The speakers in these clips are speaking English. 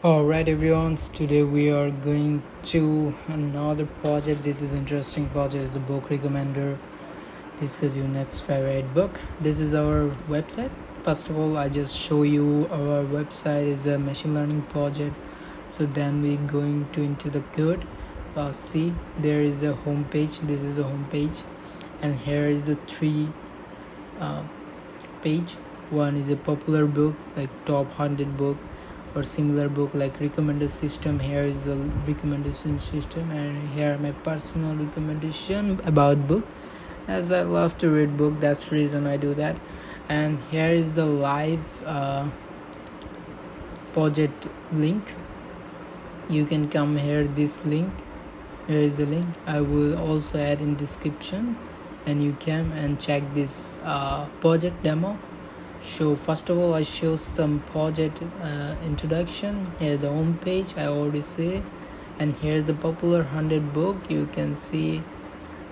Alright everyone, today we are going to another project. This is interesting project. It's a book recommender. Discuss your next favorite book. This is our website. First of all, I just show you our website is a machine learning project. So then we going to into the code. See, there is a home page. This is a home page, and here is the three page. One is a popular book like top 100 books or similar book like recommended system. Here is the recommendation system, and here my personal recommendation about book, as I love to read book. That's the reason I do that. And here is the live project link. You can come here, this link. Here is the link. I will also add in description, and you can and check this project demo. So first of all, I show some project introduction. Here's the home page, I already say, and here's the popular 100 book. You can see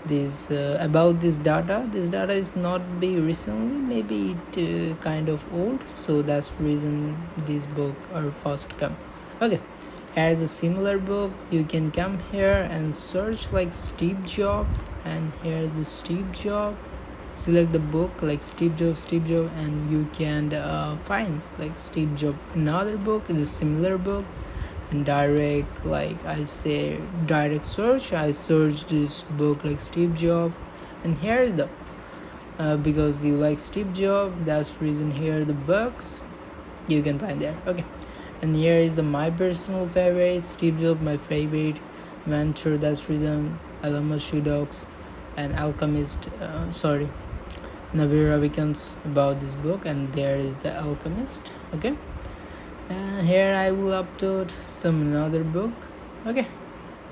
this about this data. This data is not be recently, maybe it kind of old, so that's the reason this book are first come. Okay, here's a similar book. You can come here and search like Steve Jobs, and here's the Steve Jobs. Select the book like Steve Jobs, and you can find like Steve Jobs. Another book is a similar book, and direct, like I say, direct search. I search this book like Steve Jobs, and here is the because you like Steve Jobs, that's the reason here are the books you can find there. Okay, and here is my personal favorite, Steve Jobs, my favorite mentor. That's the reason Alama Dogs and Alchemist, Navir Ravikant's about this book, and there is the Alchemist. Okay, here I will upload some another book. Okay,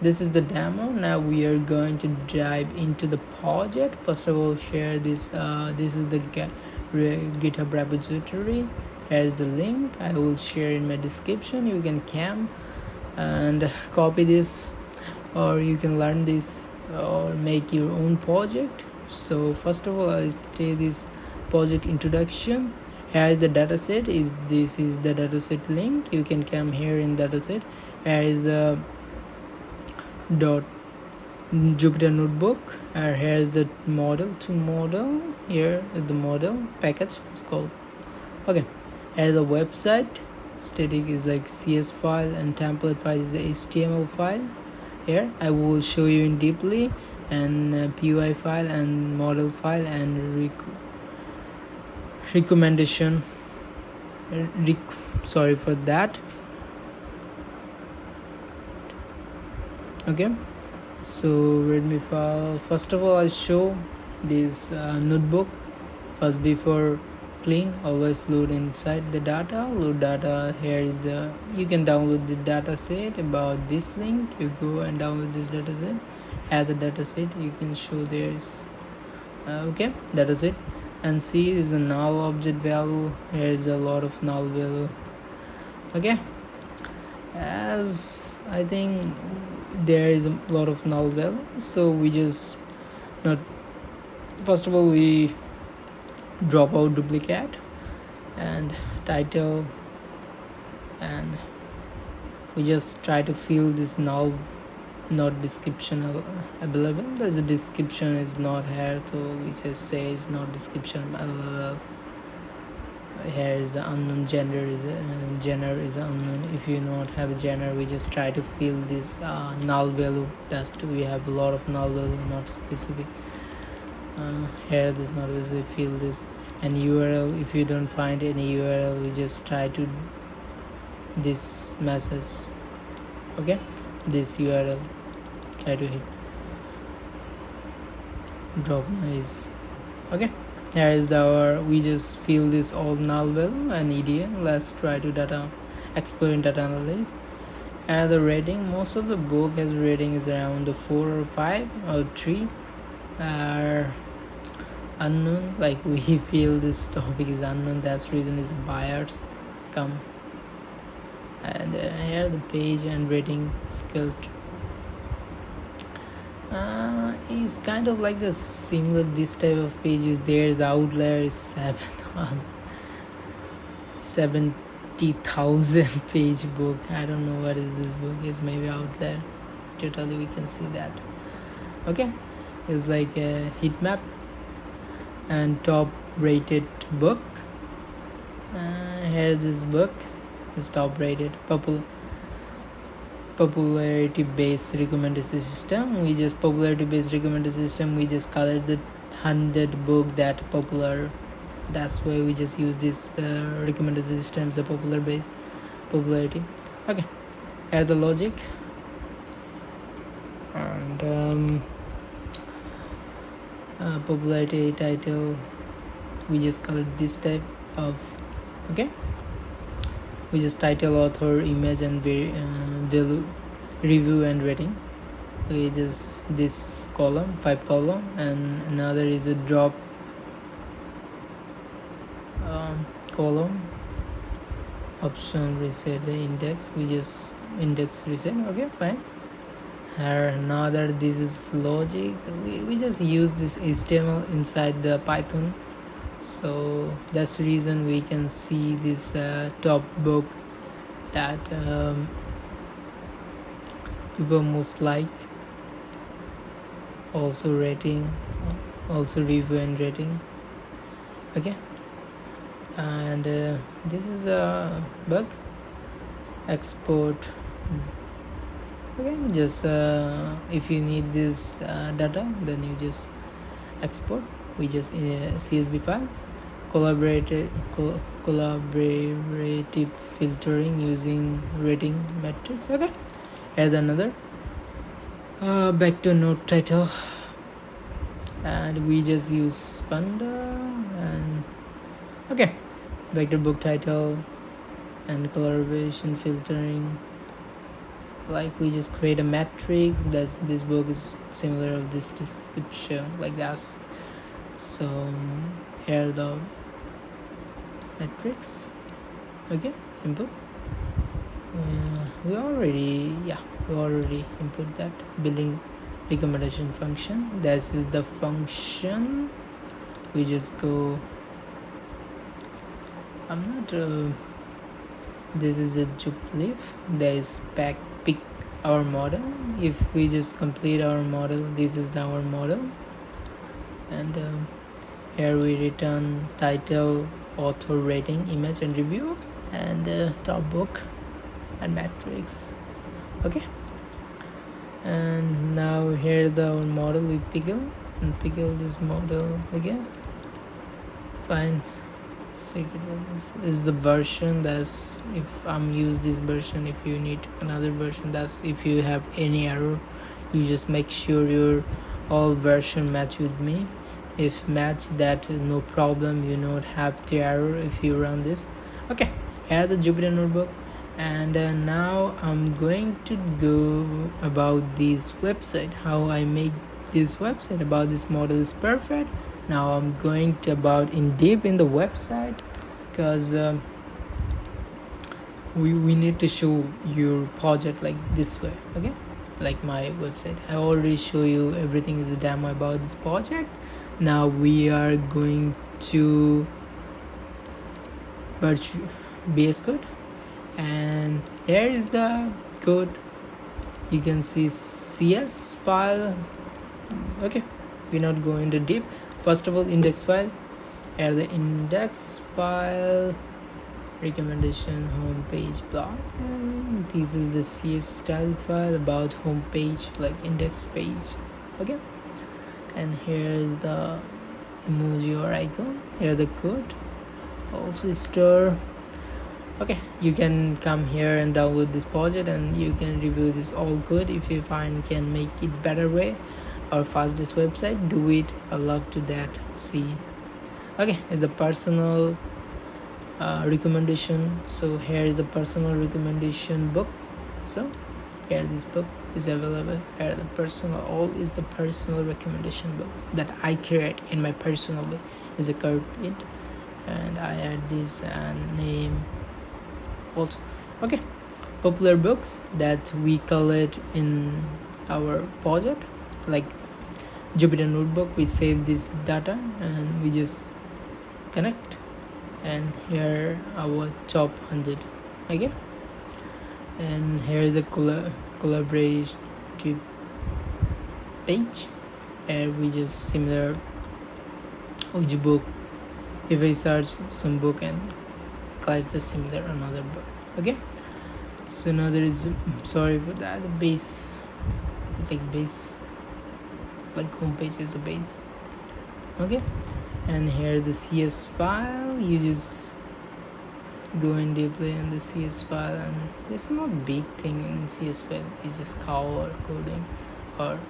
this is the demo. Now we are going to dive into the project. First of all, share this. This is the GitHub repository. Here's the link. I will share in my description. You can come and copy this, or you can learn this or make your own project. So first of all, I say this project introduction. Here is the dataset. This is the dataset link. You can come here in dataset. Here is a Jupyter notebook. Here is the model to model. Here is the model package. It's called. Okay. Here is the website. Static is like CS file, and template file is the HTML file. Here I will show you in deeply, and PUI file and model file and recommendation. Sorry for that. Okay, so readme file. First of all, I show this notebook first. Before clean, always load inside the data. Load data. Here is the, you can download the data set about this link. You go and download this data set. Add the data set. You can show there's okay, data set, and see is the null object value. Here is a lot of null value. Okay, as I think there is a lot of null value, so we just not, first of all, we drop out duplicate and title, and we just try to fill this null, not description available. There's a description is not here, so we just say it's not description available. Here is the unknown gender is unknown. If you not have a gender, we just try to fill this null value. That's we have a lot of null value, not specific. Here this not easy, fill this, and URL. If you don't find any URL, we just try to this message. Okay, this URL, try to hit drop noise. Okay, here is our, we just fill this all null value and EDN. Let's try to data exploring data analysis. And the rating, most of the book has rating is around 4 or 5 or 3 are unknown. Like we feel this topic is unknown, that's the reason is buyers come. And here the page and rating skill is kind of like the similar. This type of pages, there's outlier is 7 on 7 50,000 page book. I don't know what is this book. It's maybe out there. Totally we can see that. Okay, it's like a heat map and top rated book. Here's this book. It's top rated. Popularity based recommendation system. We just colored the 100 book that popular. That's why we just use this recommendation system, the popularity. Okay, add the logic and popularity title. We just colored this type of. Okay, we just title, author, image, and value, review and rating. We just this column, 5 column, and another is a drop column. Option reset the index. We just index reset. Okay, fine. Another, this is logic. We just use this HTML inside the Python, so that's the reason we can see this top book that people most like. Also rating, also review and rating. Okay, and this is a bug. Export. Okay, just if you need this data, then you just export. We just in a CSV file. Collaborative filtering using rating metrics. Okay, here's another. Back to note title, and we just use Pandas and okay, back to book title and collaboration filtering. Like we just create a matrix. This book is similar of this description like that. So here the matrix. Okay, input. We already input that building recommendation function. This is the function. We just go. I'm not. This is a duplicate. There is pick our model. If we just complete our model, this is our model, and here we return title, author, rating, image, and review, and top book and matrix. Okay, and now here our model we pickle this model again. Fine. This is the version. That's if I'm use this version. If you need another version, that's if you have any error, you just make sure your all version match with me. If match, that no problem, you not have the error if you run this. Okay, here the Jupyter notebook, and now I'm going to go about this website, how I make this website. About this model is perfect. Now I'm going to about in deep in the website, because we need to show your project like this way. Okay, like my website, I already show you everything is a demo about this project. Now we are going to VS Code, and here is the code. You can see CS file. Okay, we're not going to deep. First of all, index file. Here the index file, recommendation, homepage, blog, and this is the CS style file about homepage, like index page. Okay, and here is the emoji or icon. Here the code, also store. Okay, you can come here and download this project, and you can review this all code. If you find can make it better way or fastest website, do it. I love to that. See. Okay, it's the personal recommendation. So here is the personal recommendation book. So here this book is available. Here the personal, all is the personal recommendation book that I create in my personal way. Is a code it, and I add this and name also. Okay, popular books that we collect in our project, like Jupyter notebook. We save this data and we just connect. and here our top 100. Okay, and here is a collaborative page, and we just similar which book. If I search some book and collect the similar another book. Okay, so now there is, sorry for that, the base is like base, like homepage is the base. Okay, and here the CS file, you just go in deeply in the CS file, and there's not big thing in CS file, it's just color coding or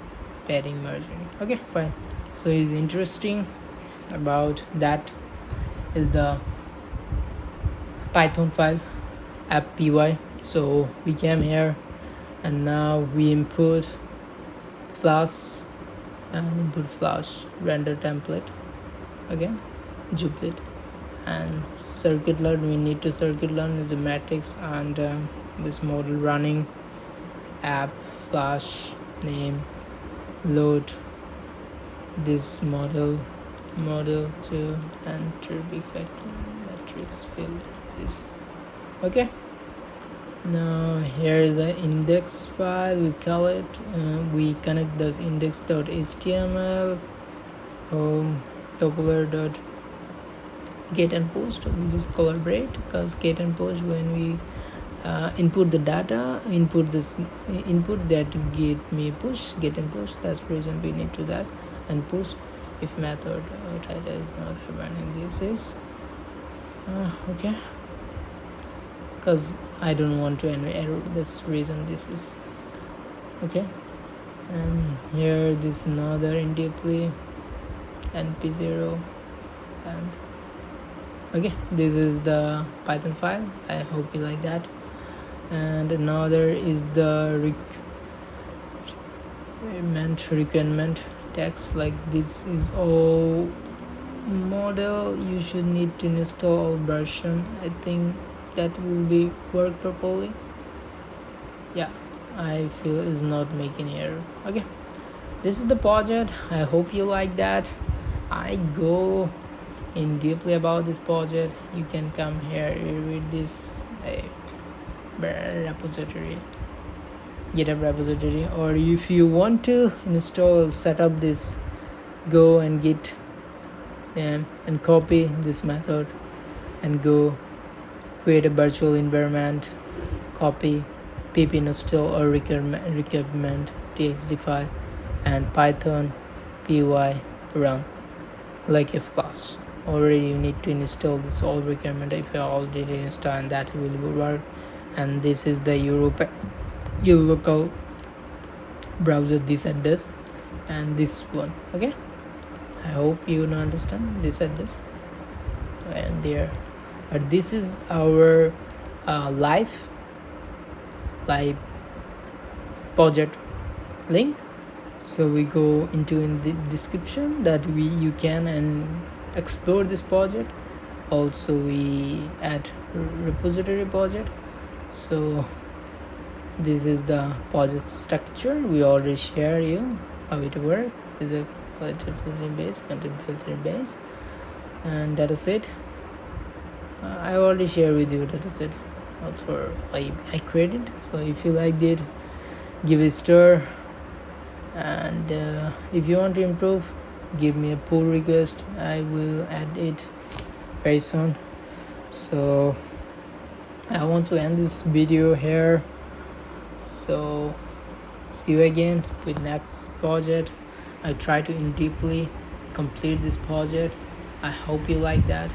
padding merging. Okay, fine. So it's interesting about that is the Python file app py. So we came here and now we input Flask and input Flask render template, okay, duplicate, and scikit-learn, we need to scikit-learn is the matrix, and this model running app Flask name load this model to enter big factor matrix field is. Okay, now here is the index file, we call it, we connect this index.html home tubular get and post. We just collaborate because get and post, when we input the data, input that get me push, get and push, that's the reason we need to that, and post if method title is not abandoning. This is okay, because I don't want to enter error, this reason this is okay. And here this another in deeply np0, and okay, this is the Python file. I hope you like that. And another is the requirement text, like this is all model, you should need to install version. I think that will be work properly. Yeah, I feel is not making error. Okay, this is the project. I hope you like that. I go in deeply about this project. You can come here with this repository, GitHub repository, or if you want to install, set up this, go and git and copy this method and go create a virtual environment, copy pip install or requirement txt file, and Python py run like a Flask. Already you need to install this all requirement if you already install, and that will work. And this is the your local browser, this address and this one. Okay, I hope you understand this address and there. But this is our live project link. So we go into in the description that you can and explore this project. Also we add repository project. So this is the project structure. We already share you how it works. This is a content filtering base, and that is it. I already share with you, that is it. Also I created. So if you liked it, give it a star, and if you want to improve, give me a pull request. I will add it very soon. So I want to end this video here. So see you again with next project. I try to in deeply complete this project. I hope you like that.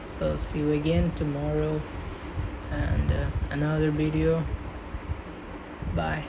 So see you again tomorrow and another video. Bye.